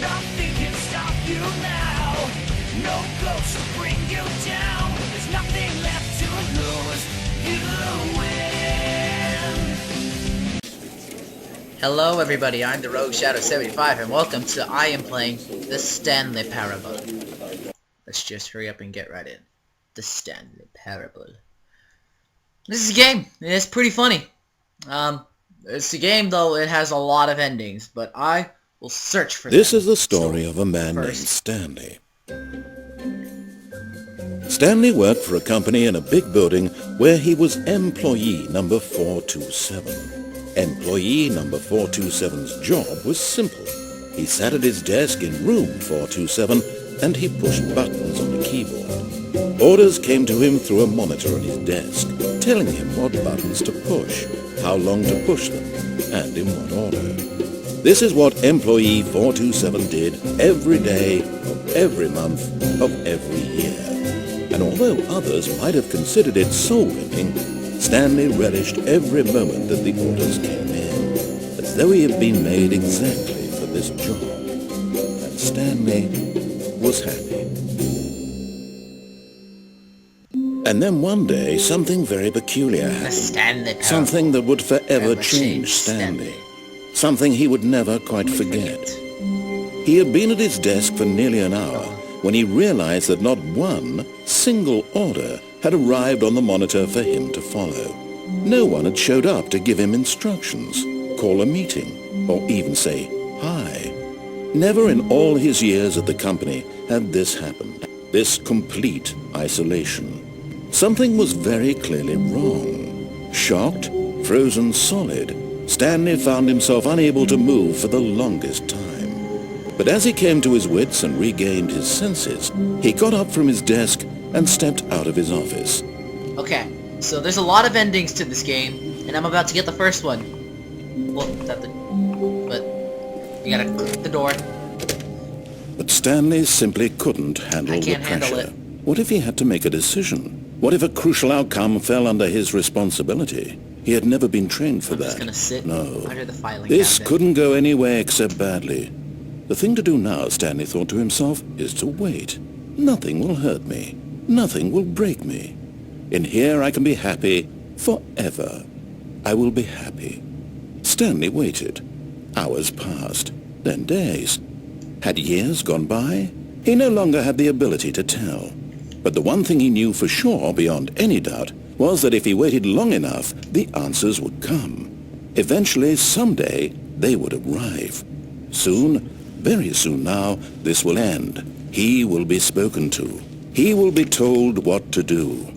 Nothing can stop you now. No ghost to bring you down. There's nothing left to lose. You win. Hello everybody, I'm the Rogue Shadow 75 and welcome to I am playing the Stanley Parable. Let's just hurry up and get right in. The Stanley Parable. This is a game. It's pretty funny. It's a game though, it has a lot of endings, but I will search for them. This is the story of a man named Stanley. Stanley worked for a company in a big building where he was employee number 427. Employee number 427's job was simple. He sat at his desk in room 427 and he pushed buttons on the keyboard. Orders came to him through a monitor on his desk, telling him what buttons to push, how long to push them, and in what order. This is what employee 427 did every day of every month of every year. And although others might have considered it soul-winning, Stanley relished every moment that the orders came in, as though he had been made exactly for this job. And Stanley was happy. And then one day, something very peculiar happened. Something that would forever change Stanley. Something he would never quite forget. He had been at his desk for nearly an hour when he realized that not one single order had arrived on the monitor for him to follow. No one had showed up to give him instructions, call a meeting, or even say hi. Never in all his years at the company had this happened, this complete isolation. Something was very clearly wrong. Shocked, frozen solid, Stanley found himself unable to move for the longest time. But as he came to his wits and regained his senses, he got up from his desk and stepped out of his office. Okay, so there's a lot of endings to this game, and I'm about to get the first one. Well, but you gotta click the door. But Stanley simply couldn't handle the pressure. Handle it. What if he had to make a decision? What if a crucial outcome fell under his responsibility? He had never been trained for that. Just gonna sit under the filing This cabinet. couldn't go any way except badly. The thing to do now, Stanley thought to himself, is to wait. Nothing will hurt me. Nothing will break me. In here I can be happy forever. I will be happy. Stanley waited. Hours passed, then days. Had years gone by? He no longer had the ability to tell. But the one thing he knew for sure, beyond any doubt, was that if he waited long enough, the answers would come. Eventually, someday, they would arrive. Soon, very soon now, this will end. He will be spoken to. He will be told what to do.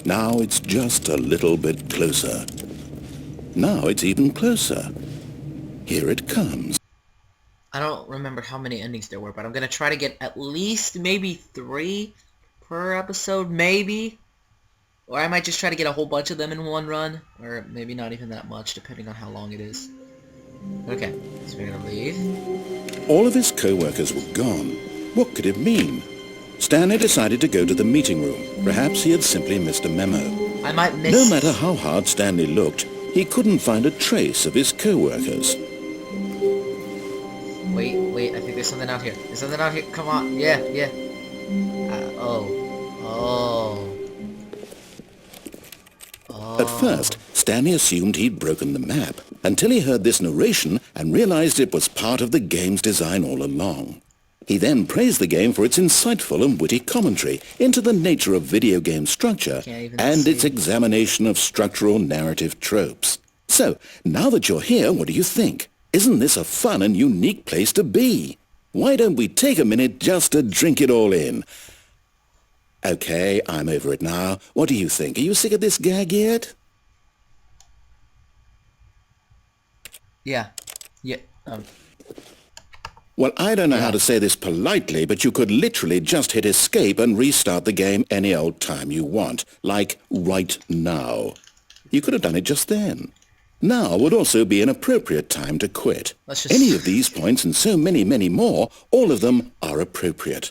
Now it's just a little bit closer. Now it's even closer. Here it comes. I don't remember how many endings there were, but I'm gonna try to get at least maybe 3 per episode, maybe. Or I might just try to get a whole bunch of them in one run, or maybe not even that much, depending on how long it is. Okay, so we're gonna leave. All of his co-workers were gone. What could it mean? Stanley decided to go to the meeting room. Perhaps he had simply missed a memo. I might miss... No matter how hard Stanley looked, he couldn't find a trace of his co-workers. Wait, I think there's something out here. There's something out here, come on, yeah. Oh. At first, Stanley assumed he'd broken the map, until he heard this narration and realized it was part of the game's design all along. He then praised the game for its insightful and witty commentary into the nature of video game structure and its examination of structural narrative tropes. So, now that you're here, what do you think? Isn't this a fun and unique place to be? Why don't we take a minute just to drink it all in? Okay, I'm over it now. What do you think? Are you sick of this gag yet? Yeah. Well, I don't know how to say this politely, but you could literally just hit escape and restart the game any old time you want, like right now. You could have done it just then. Now would also be an appropriate time to quit. Any of these points and so many, many more, all of them are appropriate.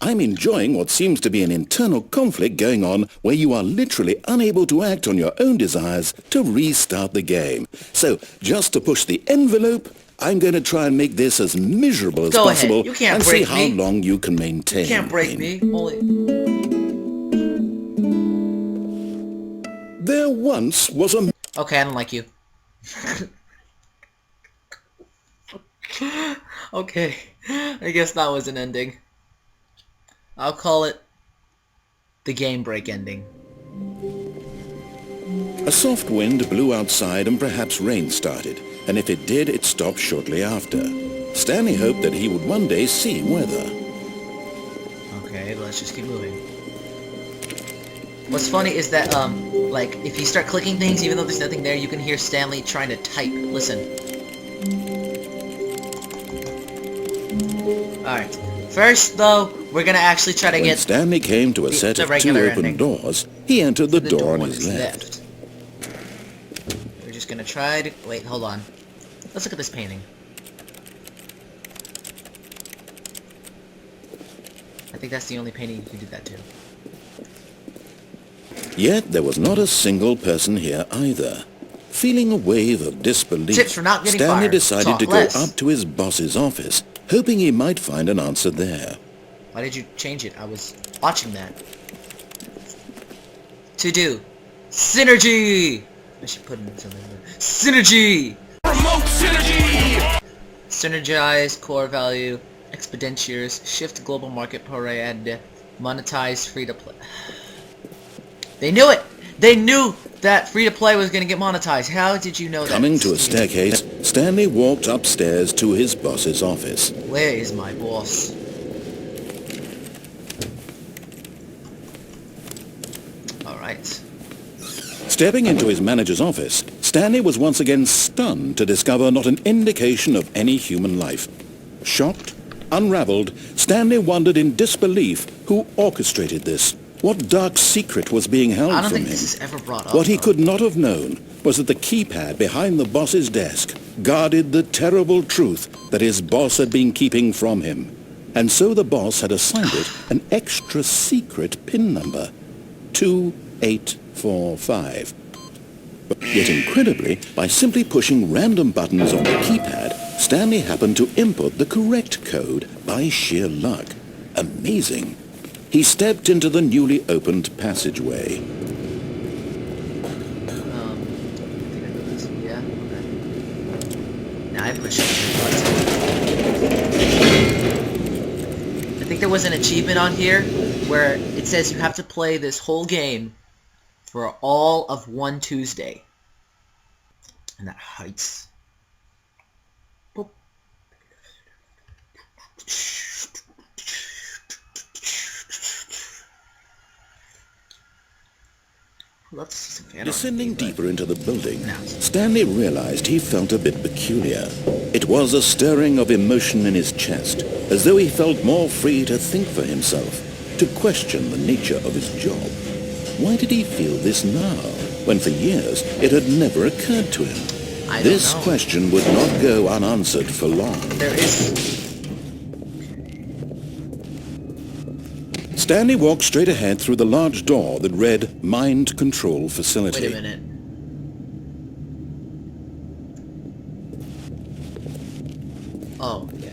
I'm enjoying what seems to be an internal conflict going on where you are literally unable to act on your own desires to restart the game. So, just to push the envelope, I'm going to try and make this as miserable as possible and see how long you can maintain. You can't break me. Holy... There once was a... Okay, I don't like you. Okay, I guess that was an ending. I'll call it the game break ending. A soft wind blew outside and perhaps rain started, and if it did, it stopped shortly after. Stanley hoped that he would one day see weather. Okay, let's just keep moving. What's funny is that, like, if you start clicking things, even though there's nothing there, you can hear Stanley trying to type. Listen. Alright. First, though, we're gonna actually try to when get... Stanley came to a set of two open doors, he entered the door on his left. We're just gonna try to... Wait, hold on. Let's look at this painting. I think that's the only painting you can do that to. Yet there was not a single person here either. Feeling a wave of disbelief, Tips for not getting Stanley fired. decided Talk to less. go up to his boss's office, hoping he might find an answer there. Why did you change it? I was watching that. To do. Synergy! I should put in something there. Synergy! Promote synergy! Synergize, core value, expenditures, shift global market parade, monetize free-to-play. They knew it! They knew that free-to-play was gonna get monetized. How did you know that? Coming to a staircase, Stanley walked upstairs to his boss's office. Where is my boss? Alright. Stepping into his manager's office, Stanley was once again stunned to discover not an indication of any human life. Shocked, unraveled, Stanley wondered in disbelief who orchestrated this. What dark secret was being held I don't from think him? this is ever brought up. What he could not have known was that the keypad behind the boss's desk guarded the terrible truth that his boss had been keeping from him. And so the boss had assigned it an extra secret PIN number, 2845. Yet incredibly, by simply pushing random buttons on the keypad, Stanley happened to input the correct code by sheer luck. Amazing. He stepped into the newly opened passageway. I think I know this. Yeah, okay. Now I push it. I think there was an achievement on here where it says you have to play this whole game for all of one Tuesday. And that hurts. Boop. Let's see some fan Descending art, but- deeper into the building, No. Stanley realized he felt a bit peculiar. It was a stirring of emotion in his chest, as though he felt more free to think for himself, to question the nature of his job. Why did he feel this now, when for years it had never occurred to him? I don't This know. question would not go unanswered for long. There is... Stanley walked straight ahead through the large door that read Mind Control Facility. Wait a minute. Oh, yeah.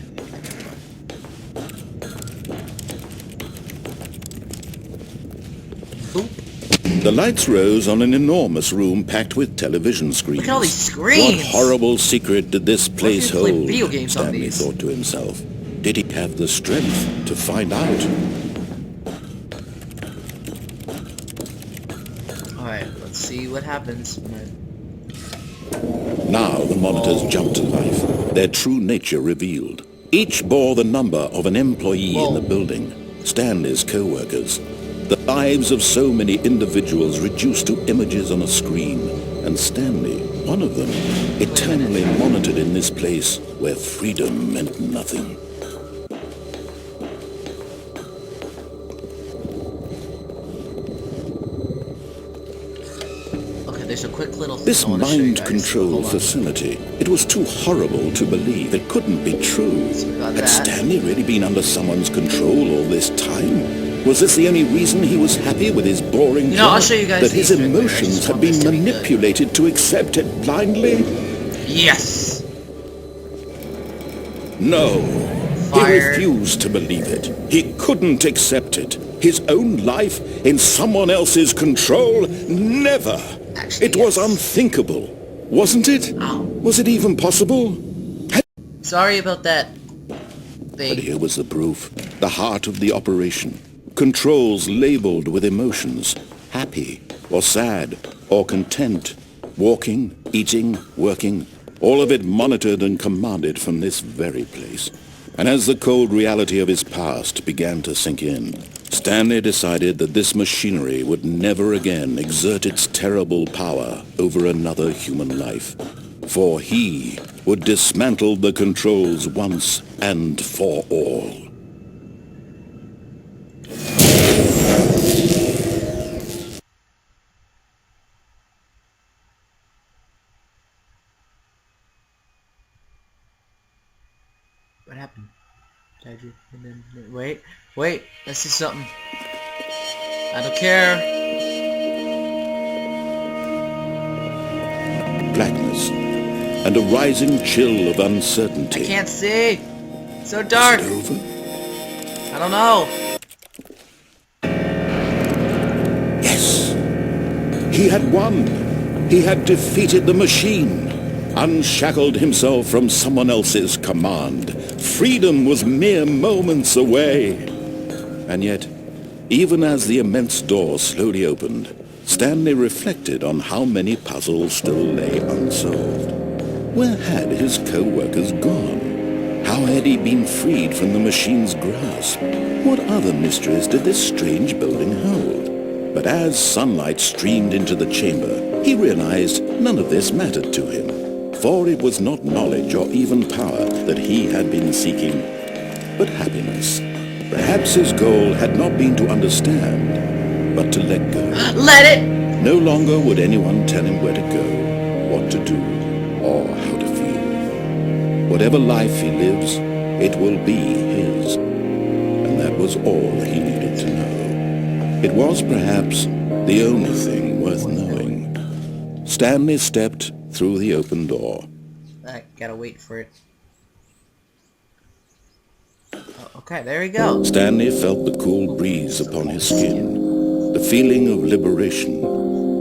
Boop. The lights rose on an enormous room packed with television screens. Look at all these screens! What horrible secret did this place if you played hold? video games on Stanley these? thought to himself. Did he have the strength to find out? Alright, let's see what happens. Now the monitors jumped to life, their true nature revealed. Each bore the number of an employee in the building, Stanley's co-workers. The lives of so many individuals reduced to images on a screen, and Stanley, one of them, eternally monitored in this place where freedom meant nothing. there's a quick little thing This I want to show you mind guys. control Hold on. facility, it was too horrible to believe. It couldn't be true. About Had that. Stanley really been under someone's control all this time? Was this the only reason he was happy with his boring You know, I'll job? show you guys That his these right there. I emotions just had want this been to be good. manipulated to accept it blindly? Yes! No. Fired. He refused to believe it. He couldn't accept it. His own life in someone else's control? Never. Actually, It was yes. unthinkable. Wasn't it? Ow. Was it even possible? Sorry about that But thing. here was the proof. The heart of the operation. Controls labeled with emotions. Happy, or sad, or content. Walking, eating, working. All of it monitored and commanded from this very place. And as the cold reality of his past began to sink in, Stanley decided that this machinery would never again exert its terrible power over another human life. For he would dismantle the controls once and for all. What happened? Wait, this is something. I don't care. Blackness and a rising chill of I uncertainty. can't see. It's so Is dark. it over? I don't know. Yes! He had won! He had defeated the machine! Unshackled himself from someone else's command. Freedom was mere moments away. And yet, even as the immense door slowly opened, Stanley reflected on how many puzzles still lay unsolved. Where had his co-workers gone? How had he been freed from the machine's grasp? What other mysteries did this strange building hold? But as sunlight streamed into the chamber, he realized none of this mattered to him. For it was not knowledge or even power that he had been seeking, but happiness. Perhaps his goal had not been to understand, but to let go. Let it! No longer would anyone tell him where to go, what to do, or how to feel. Whatever life he lives, it will be his. And that was all he needed to know. It was perhaps the only thing worth knowing. Stanley stepped through the open door. I gotta wait for it. Oh, okay, there we go. Stanley felt the cool breeze upon his skin, the feeling of liberation,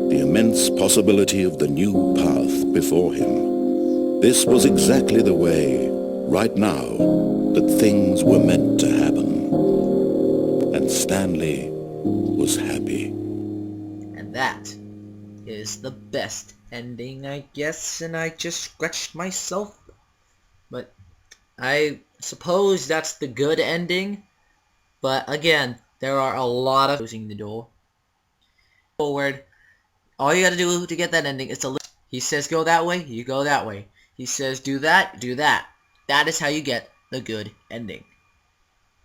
the immense possibility of the new path before him. This was exactly the way, right now, that things were meant to happen. And Stanley was happy. And that is the best ending, I guess, and I just scratched myself. But I suppose that's the good ending. But again, there are a lot of closing the door. Forward. All you gotta do to get that ending is to he says go that way, you go that way. He says do that, do that. That is how you get the good ending.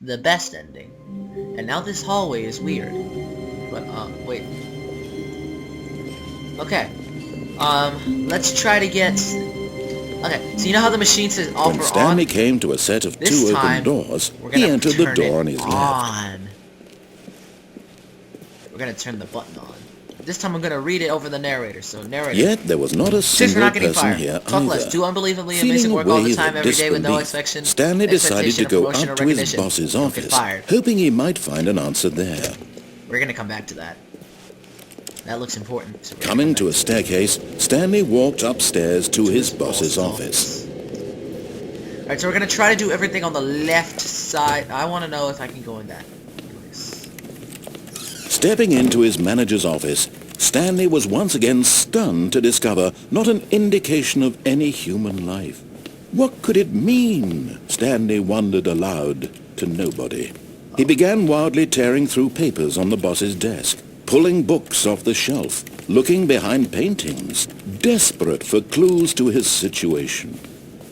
The best ending. And now this hallway is weird. But wait. Okay. Let's try to get... Okay, so you know how the machine says off When or Stanley on? came to a set of This two time, open doors, we're he gonna entered the turn door it on his left. on. We're gonna turn the button on. This time I'm gonna read it over the narrator, so narrator. Yet there was not a Since we're single not getting person fired. here Talk less. either. Do unbelievably Feeling amazing work a all the wave time, of every day with no disbelief, expectation. Stanley decided to go up promotion, or to his recognition. boss's Don't get office, fired. hoping he might find an answer there. We're gonna come back to that. That looks important. So Coming to a staircase, Stanley walked upstairs to his boss's office. Alright, so we're gonna try to do everything on the left side. I wanna know if I can go in that place. Stepping into his manager's office, Stanley was once again stunned to discover not an indication of any human life. What could it mean? Stanley wondered aloud to nobody. He began wildly tearing through papers on the boss's desk, pulling books off the shelf, looking behind paintings, desperate for clues to his situation.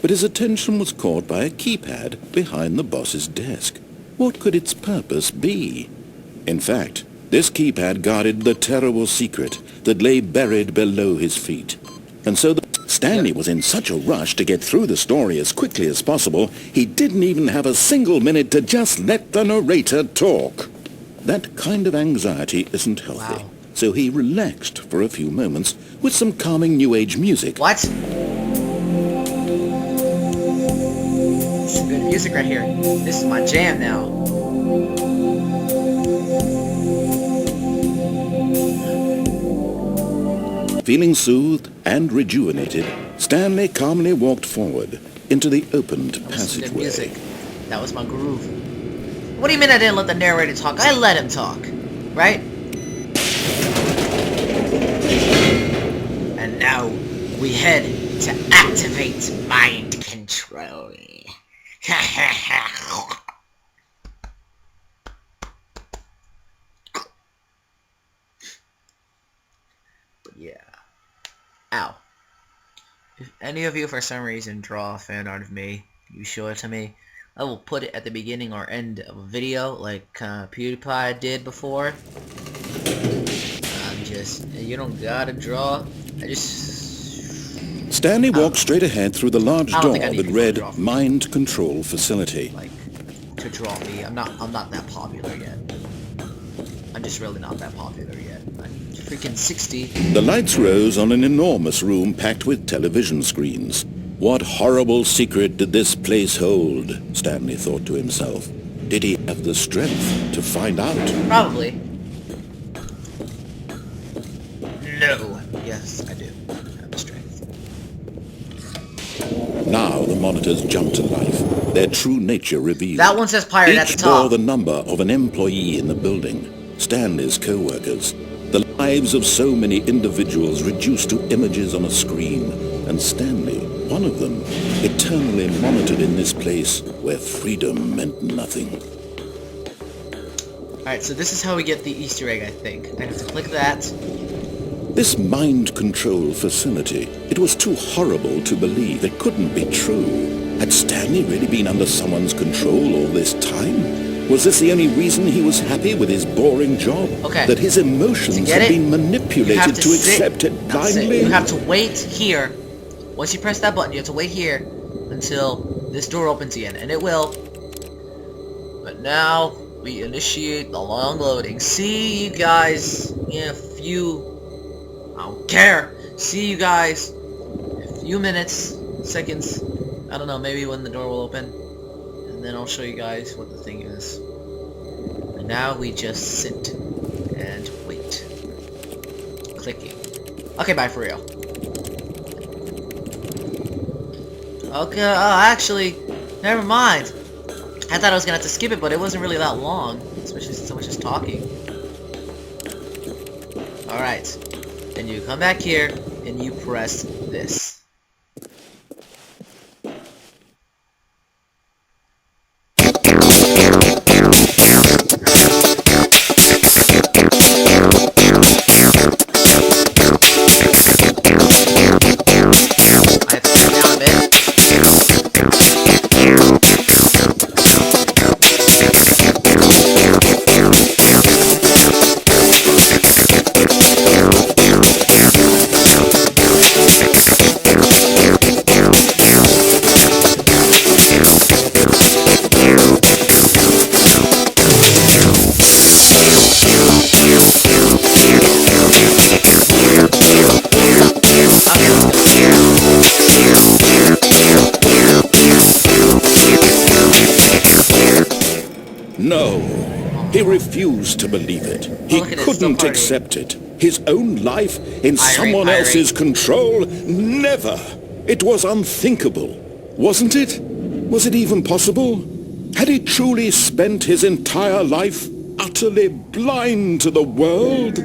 But his attention was caught by a keypad behind the boss's desk. What could its purpose be? In fact, This keypad guarded the terrible secret that lay buried below his feet. And so Stanley was in such a rush to get through the story as quickly as possible, he didn't even have a single minute to just let the narrator talk. That kind of anxiety isn't healthy. Wow. So he relaxed for a few moments with some calming New Age music. What? Some good music right here. This is my jam now. Feeling soothed and rejuvenated, Stanley calmly walked forward into the opened passageway. Music. That was my groove. What do you mean I didn't let the narrator talk? I let him talk, right? And now we head to activate mind control. But yeah. Ow. If any of you for some reason draw fan art of me, you show it to me. I will put it at the beginning or end of a video like PewDiePie did before. You don't gotta draw. Stanley walked straight ahead through the large door that read to Mind Control Facility. Like, to draw me. I'm not that popular yet. I'm just really not that popular yet. I'm freaking 60. The lights rose on an enormous room packed with television screens. What horrible secret did this place hold? Stanley thought to himself. Did he have the strength to find out? Probably. No. Yes, I do have the strength. Now the monitors jumped to life, their true nature revealed. That one says pirate at the top. Each bore the number of an employee in the building, Stanley's co-workers. The lives of so many individuals reduced to images on a screen, and Stanley, one of them, eternally monitored in this place where freedom meant nothing. Alright, so this is how we get the Easter egg, I think. I have to click that. This mind control facility, it was too horrible to believe. It couldn't be true. Had Stanley really been under someone's control all this time? Was this the only reason he was happy with his boring job? Okay. That his emotions had been manipulated to accept it blindly? You have to wait here. Once you press that button, you have to wait here until this door opens again, and it will. But now we initiate the long loading. See you guys in a few... I don't care. See you guys in a few minutes, seconds. I don't know, maybe when the door will open. And then I'll show you guys what the thing is. And now we just sit and wait. Clicking. Okay, bye for real. Okay, actually, never mind. I thought I was gonna have to skip it, but it wasn't really that long. Especially since I was just talking. Alright. Then you come back here, and you press this. No, he refused to believe it. He couldn't accept it. His own life in someone else's control? Never! It was unthinkable. Wasn't it? Was it even possible? Had he truly spent his entire life utterly blind to the world?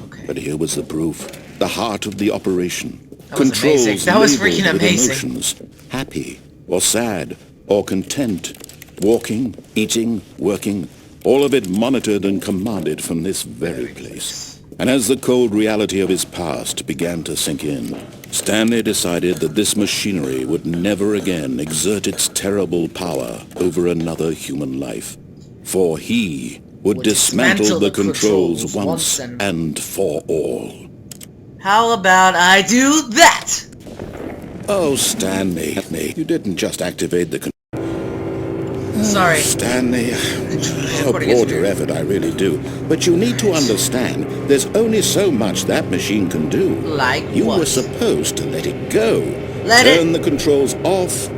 Okay. But here was the proof. The heart of the operation. That was amazing. That was freaking labeled with amazing. Emotions, happy, or sad, or content. Walking, eating, working, all of it monitored and commanded from this very place. And as the cold reality of his past began to sink in, Stanley decided that this machinery would never again exert its terrible power over another human life. For he would dismantle the controls once and for all. How about I do that? Oh, Stanley, you didn't just activate the Sorry. Stanley, I applaud your effort, I really do. But you need to understand, there's only so much that machine can do. Like you what? were supposed to let it go. Turn Turn the controls off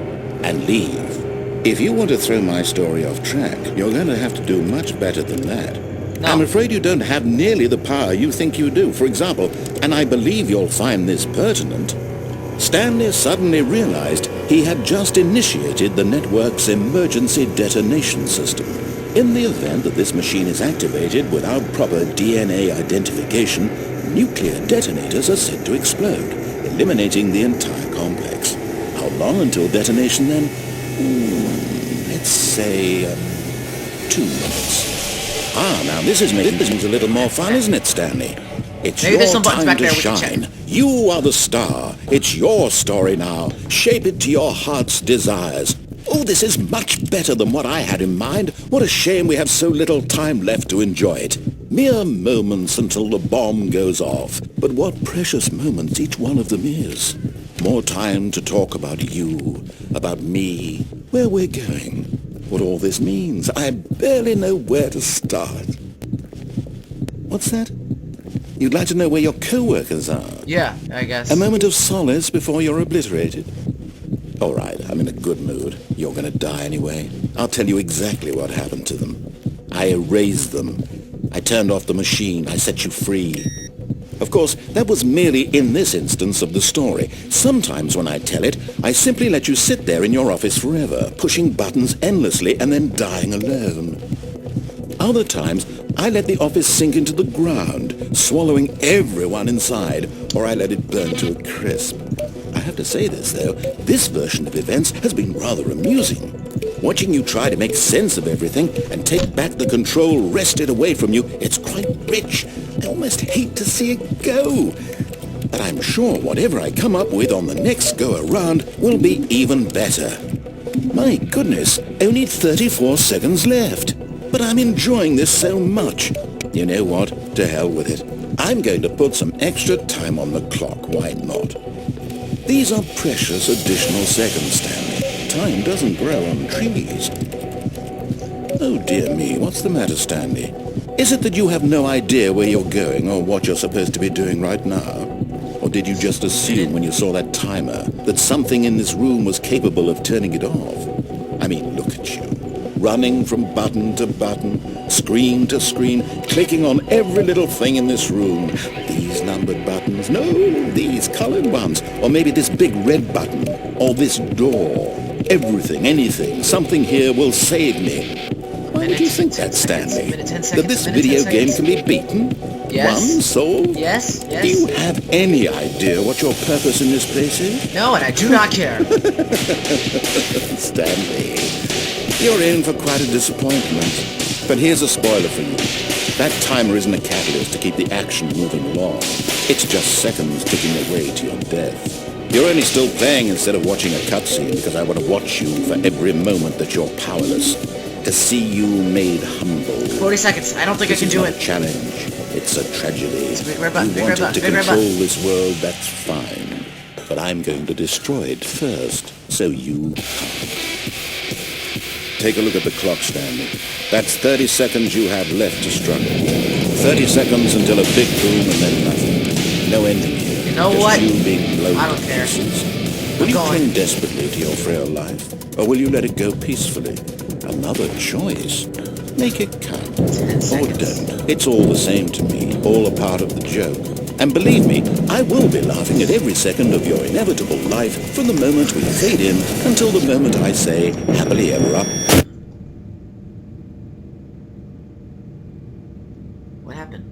and leave. If you want to throw my story off track, you're going to have to do much better than that. No. I'm afraid you don't have nearly the power you think you do. For example, and I believe you'll find this pertinent, Stanley suddenly realized he had just initiated the network's emergency detonation system. In the event that this machine is activated without proper DNA identification, nuclear detonators are said to explode, eliminating the entire complex. How long until detonation then? Let's say 2 minutes. Now this is making things a little more fun, isn't it, Stanley? It's Maybe your time to shine. You are the star. It's your story now. Shape it to your heart's desires. Oh, this is much better than what I had in mind. What a shame we have so little time left to enjoy it. Mere moments until the bomb goes off. But what precious moments each one of them is. More time to talk about you, about me, where we're going, what all this means. I barely know where to start. What's that? You'd like to know where your co-workers are? Yeah, I guess. A moment of solace before you're obliterated. All right, I'm in a good mood. You're going to die anyway. I'll tell you exactly what happened to them. I erased them. I turned off the machine. I set you free. Of course, that was merely in this instance of the story. Sometimes when I tell it, I simply let you sit there in your office forever, pushing buttons endlessly and then dying alone. Other times, I let the office sink into the ground, swallowing everyone inside, or I let it burn to a crisp. I have to say this, though, this version of events has been rather amusing. Watching you try to make sense of everything and take back the control wrested away from you, it's quite rich. I almost hate to see it go. But I'm sure whatever I come up with on the next go-around will be even better. My goodness, only 34 seconds left. But I'm enjoying this so much. You know what? To hell with it. I'm going to put some extra time on the clock. Why not? These are precious additional seconds, Stanley. Time doesn't grow on trees. Oh dear me, what's the matter, Stanley? Is it that you have no idea where you're going or what you're supposed to be doing right now? Or did you just assume when you saw that timer that something in this room was capable of turning it off? I mean, look at you. Running from button to button, screen to screen, clicking on every little thing in this room. These numbered buttons, no, these colored ones, or maybe this big red button, or this door. Everything, anything, something here will save me. Why would you think that, Stanley? That this video game can be beaten? Yes. Won, sold? Yes. Do you have any idea what your purpose in this place is? No, and I do not care. Stanley, you're in for quite a disappointment. But here's a spoiler for you. That timer isn't a catalyst to keep the action moving along. It's just seconds ticking away to your death. You're only still playing instead of watching a cutscene because I want to watch you for every moment that you're powerless. To see you made humble. 40 seconds. I don't think I can do it. It's not a challenge. It's a tragedy. It's a big red button, You wanted to control this world, that's fine. But I'm going to destroy it first, so you can't. Take a look at the clock, Stanley. That's 30 seconds you have left to struggle. 30 seconds until a big boom and then nothing. No ending here. You know Just what? you being blown I don't to care. pieces. Will you cling desperately to your frail life, or will you let it go peacefully? Another choice. Make it count. 10 Or seconds. don't. It's all the same to me, all a part of the joke. And believe me, I will be laughing at every second of your inevitable life from the moment we fade in until the moment I say, happily ever up. What happened?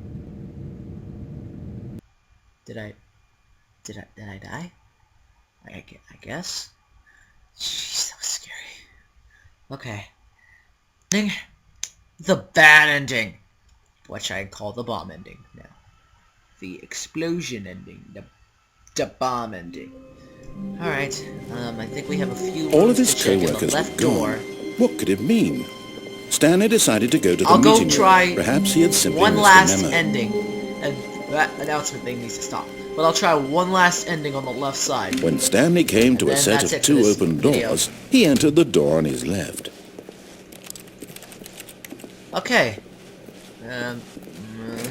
Did I die? I guess? Jeez, that was scary. Okay. The bad ending. Which I call the bomb ending now. The explosion ending. The bomb ending. Alright, I think we have a few All of his to check in the co-workers left were door. gone. What could it mean? Stanley decided to go to the I'll meeting go try room. Perhaps he had simply one missed last the memo. ending. And that announcement thing needs to stop. But I'll try one last ending on the left side. When Stanley came to a then set that's of it for 2 this open video. doors, he entered the door on his left. Okay.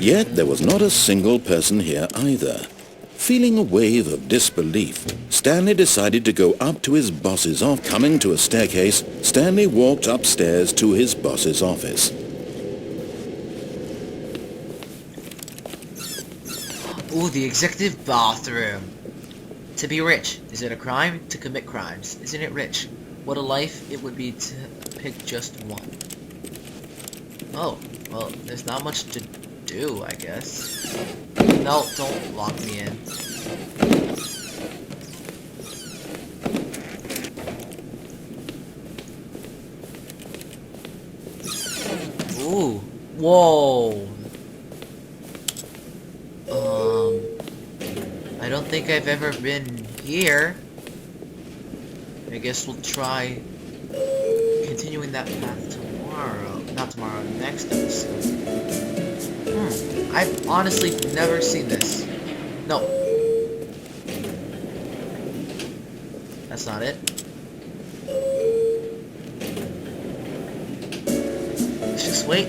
Yet there was not a single person here either. Feeling a wave of disbelief, Stanley decided to go up to his boss's office. Coming to a staircase, Stanley walked upstairs to his boss's office. Ooh, the executive bathroom. To be rich. Is it a crime? To commit crimes. Isn't it rich? What a life it would be to pick just one. Oh, well, there's not much to do, I guess. No, don't lock me in. Ooh. Whoa. I don't think I've ever been here. I guess we'll try continuing that path tomorrow. Not tomorrow, next episode. I've honestly never seen this. No. That's not it. Let's just wait.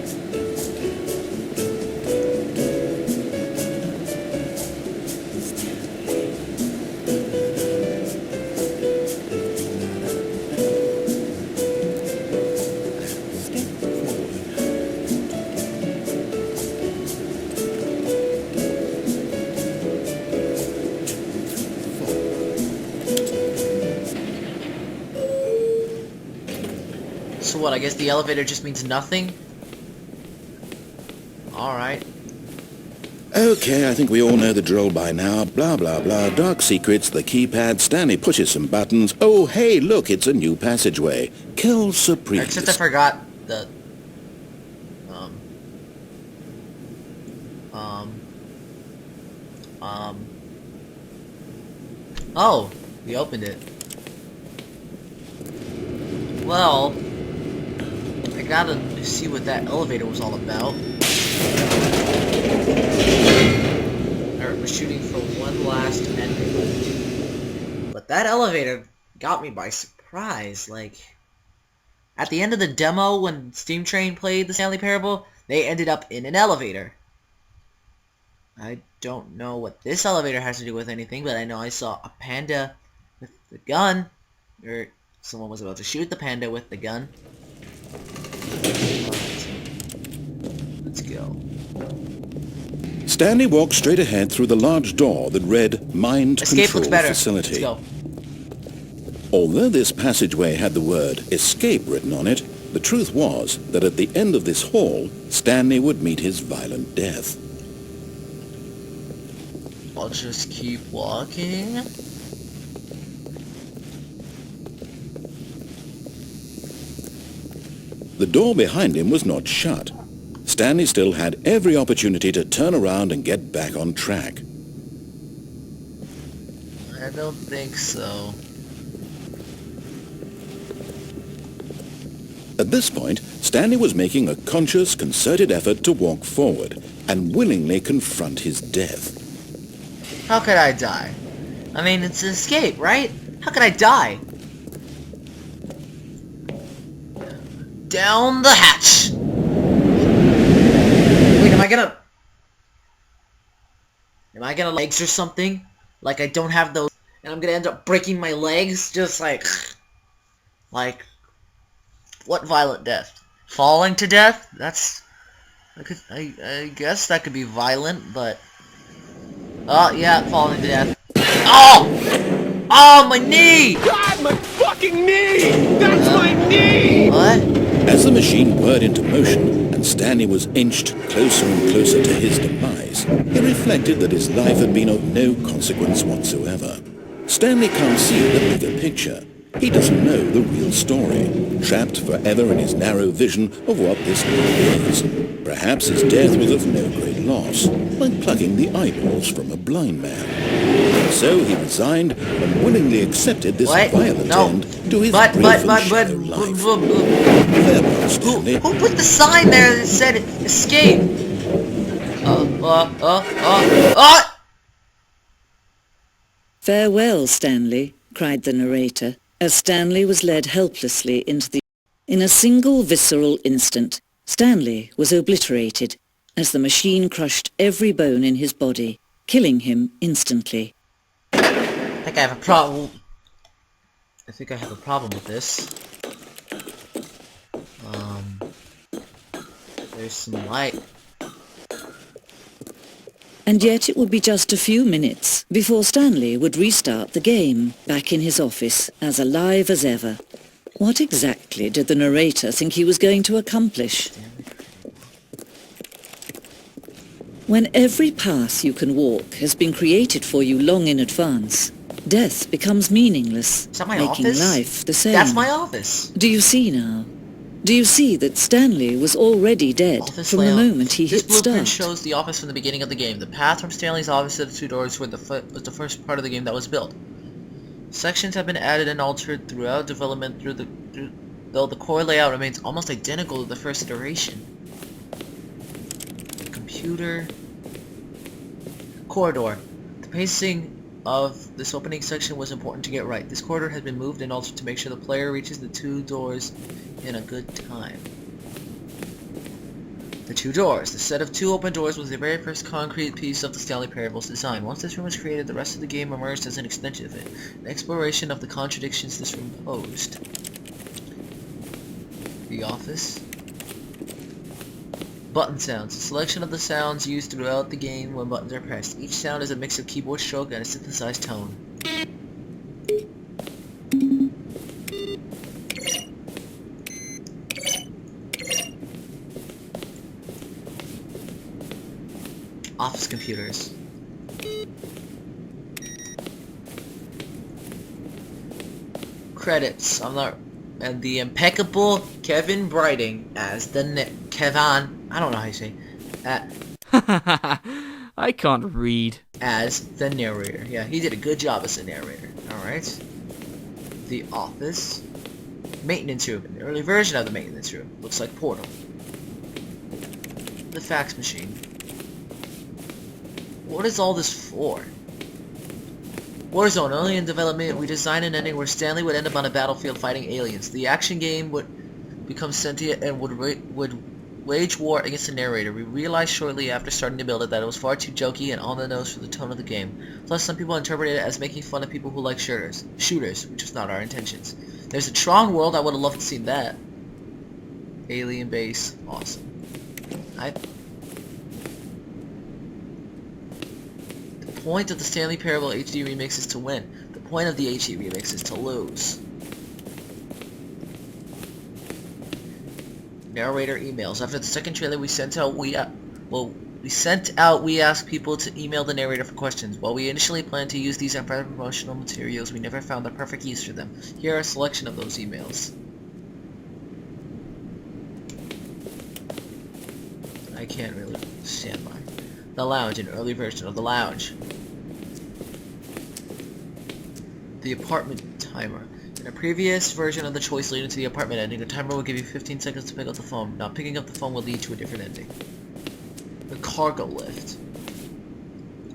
So what, I guess the elevator just means nothing? Alright. Okay, I think we all know the drill by now. Blah, blah, blah. Dark secrets, the keypad. Stanley pushes some buttons. Oh, hey, look, it's a new passageway. Kill surprise. Except I forgot the... Oh, we opened it. Well, I gotta see what that elevator was all about. Alright, we're shooting for one last ending. But that elevator got me by surprise. Like, at the end of the demo, when Steam Train played the Stanley Parable, they ended up in an elevator. I don't know what this elevator has to do with anything, but I know I saw a panda with the gun. Or someone was about to shoot the panda with the gun. Alright. Let's go. Stanley walked straight ahead through the large door that read Mind Escape Control looks better. Facility. Let's go. Although this passageway had the word Escape written on it, the truth was that at the end of this hall, Stanley would meet his violent death. I'll just keep walking. The door behind him was not shut. Stanley still had every opportunity to turn around and get back on track. I don't think so. At this point, Stanley was making a conscious, concerted effort to walk forward and willingly confront his death. How could I die? I mean, it's an escape, right? How could I die? Down the hatch! Wait, am I gonna legs or something? Like I don't have those, and I'm gonna end up breaking my legs? Just like, what violent death? Falling to death? That's, I guess that could be violent, but... Oh, yeah, falling to death. Oh! Oh, my knee! God, my fucking knee! That's my knee! What? As the machine whirred into motion and Stanley was inched closer and closer to his demise, he reflected that his life had been of no consequence whatsoever. Stanley can't see the bigger picture. He doesn't know the real story, trapped forever in his narrow vision of what this life is. Perhaps his death was of no great loss, like plucking the eyeballs from a blind man. So he resigned and willingly accepted this violent end to his brief and shallow life. Farewell, Stanley. Who put the sign there that said escape? Farewell, Stanley, cried the narrator, as Stanley was led helplessly into the... In a single visceral instant, Stanley was obliterated as the machine crushed every bone in his body, killing him instantly. I think I have a problem. I think I have a problem with this. There's some light. And yet it would be just a few minutes before Stanley would restart the game, back in his office, as alive as ever. What exactly did the narrator think he was going to accomplish? When every path you can walk has been created for you long in advance, death becomes meaningless, Is that my making office? life the same. That's my office. Do you see now? Do you see that Stanley was already dead Office from layout. the moment he This hit blueprint start? shows the office from the beginning of the game. The path from Stanley's office to the two doors was the first part of the game that was built. Sections have been added and altered throughout development though the core layout remains almost identical to the first iteration. Computer corridor. The pacing of this opening section was important to get right. This corridor has been moved and altered to make sure the player reaches the two doors in a good time. The two doors. The set of two open doors was the very first concrete piece of the Stanley Parable's design. Once this room was created, the rest of the game emerged as an extension of it, an exploration of the contradictions this room posed. The office. Button sounds. A selection of the sounds used throughout the game when buttons are pressed. Each sound is a mix of keyboard stroke and a synthesized tone. Office computers. Credits. And the impeccable Kevin Brighting as Kevin. I don't know how you say. I can't read. As the narrator. Yeah, he did a good job as the narrator. Alright. The office. Maintenance room. An early version of the maintenance room. Looks like Portal. The fax machine. What is all this for? Warzone, early in development, we designed an ending where Stanley would end up on a battlefield fighting aliens. The action game would become sentient and would wage war against the narrator. We realized shortly after starting to build it that it was far too jokey and on the nose for the tone of the game. Plus, some people interpreted it as making fun of people who like shooters, which was not our intentions. There's a Tron world, I would have loved to see that. Alien base, awesome. The point of the Stanley Parable HD remix is to win. The point of the HD remix is to lose. Narrator emails. After the second trailer, we asked people to email the narrator for questions. While we initially planned to use these as promotional materials, we never found the perfect use for them. Here are a selection of those emails. I can't really stand by. The Lounge, an early version of The Lounge. The apartment timer. In a previous version of the choice leading to the apartment ending, the timer will give you 15 seconds to pick up the phone. Now picking up the phone will lead to a different ending. The cargo lift.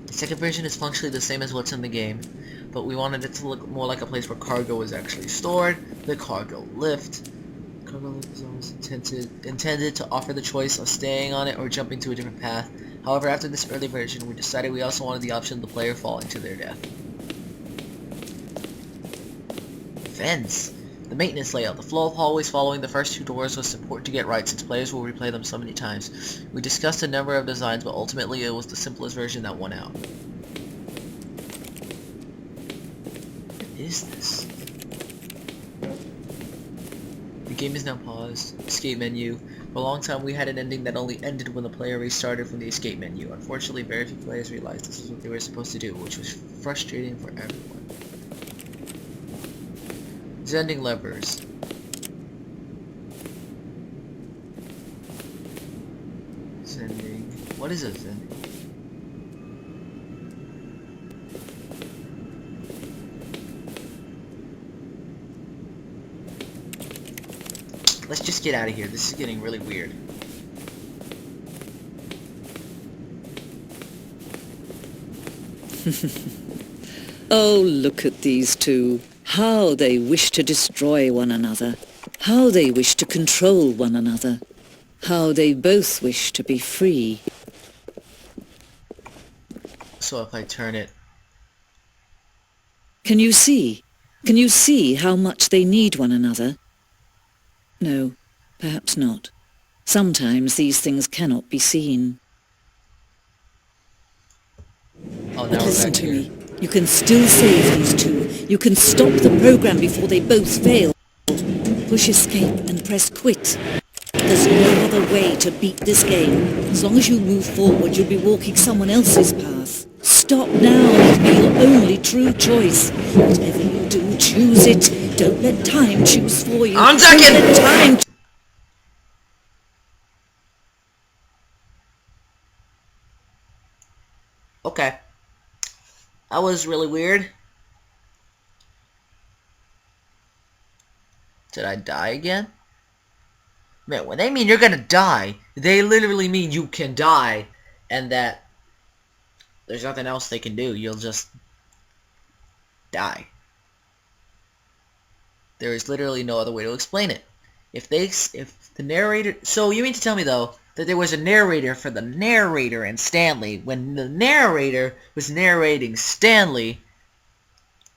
The second version is functionally the same as what's in the game, but we wanted it to look more like a place where cargo is actually stored. The cargo lift. The cargo lift is always intended to offer the choice of staying on it or jumping to a different path. However, after this early version, we decided we also wanted the option of the player falling to their death. Vents. The maintenance layout. The flow of hallways following the first two doors was important to get right since players will replay them so many times. We discussed a number of designs, but ultimately it was the simplest version that won out. What is this? The game is now paused. Escape menu. For a long time we had an ending that only ended when the player restarted from the escape menu. Unfortunately, very few players realized this was what they were supposed to do, which was frustrating for everyone. Zending levers. Zending. What is a zending? Let's just get out of here. This is getting really weird. Oh, look at these two. How they wish to destroy one another. How they wish to control one another. How they both wish to be free. So if I turn it... Can you see? Can you see how much they need one another? No, perhaps not. Sometimes these things cannot be seen. Oh, now But we're listen back to here. me. You can still save these two. You can stop the program before they both fail. Push escape and press quit. There's no other way to beat this game. As long as you move forward, you'll be walking someone else's path. Stop now. It'll be your only true choice. Whatever you do, choose it. Don't let time choose for you. I'm Don't second. let time. Okay. That was really weird. Did I die again? Man, when they mean you're gonna die, they literally mean you can die, and that there's nothing else they can do. You'll just die. There is literally no other way to explain it. If the narrator... So you mean to tell me, though, that there was a narrator for the narrator and Stanley, when the narrator was narrating Stanley,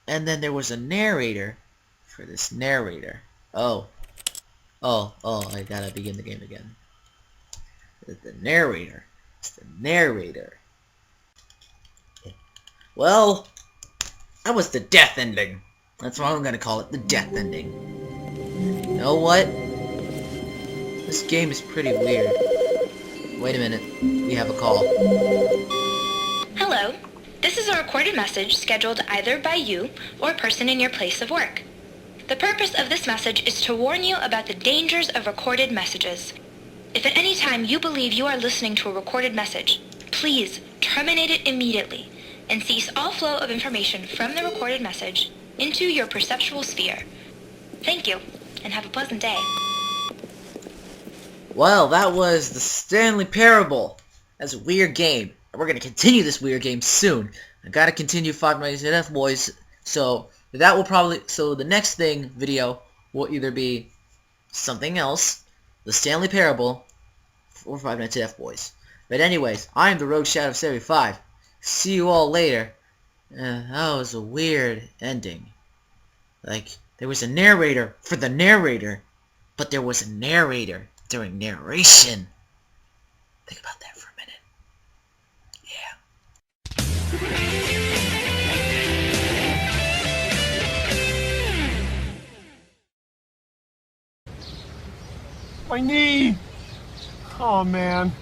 and then there was a narrator for this narrator. Oh, I gotta begin the game again. The narrator. It's the narrator. Well, that was the death ending. That's what I'm gonna call it, the death ending. You know what? This game is pretty weird. Wait a minute. We have a call. Hello. This is a recorded message scheduled either by you or a person in your place of work. The purpose of this message is to warn you about the dangers of recorded messages. If at any time you believe you are listening to a recorded message, please terminate it immediately and cease all flow of information from the recorded message into your perceptual sphere. Thank you, and have a pleasant day. Well, that was the Stanley Parable. That's a weird game. We're gonna continue this weird game soon. I gotta continue Five Nights at F Boys, so that will probably... So the next video will either be something else, the Stanley Parable, or Five Nights at F Boys. But anyways, I am the Rogue Shadow 75. See you all later. That was a weird ending. Like, there was a narrator for the narrator, but there was a narrator during narration. Think about that for a minute. Yeah. My knee! Oh man.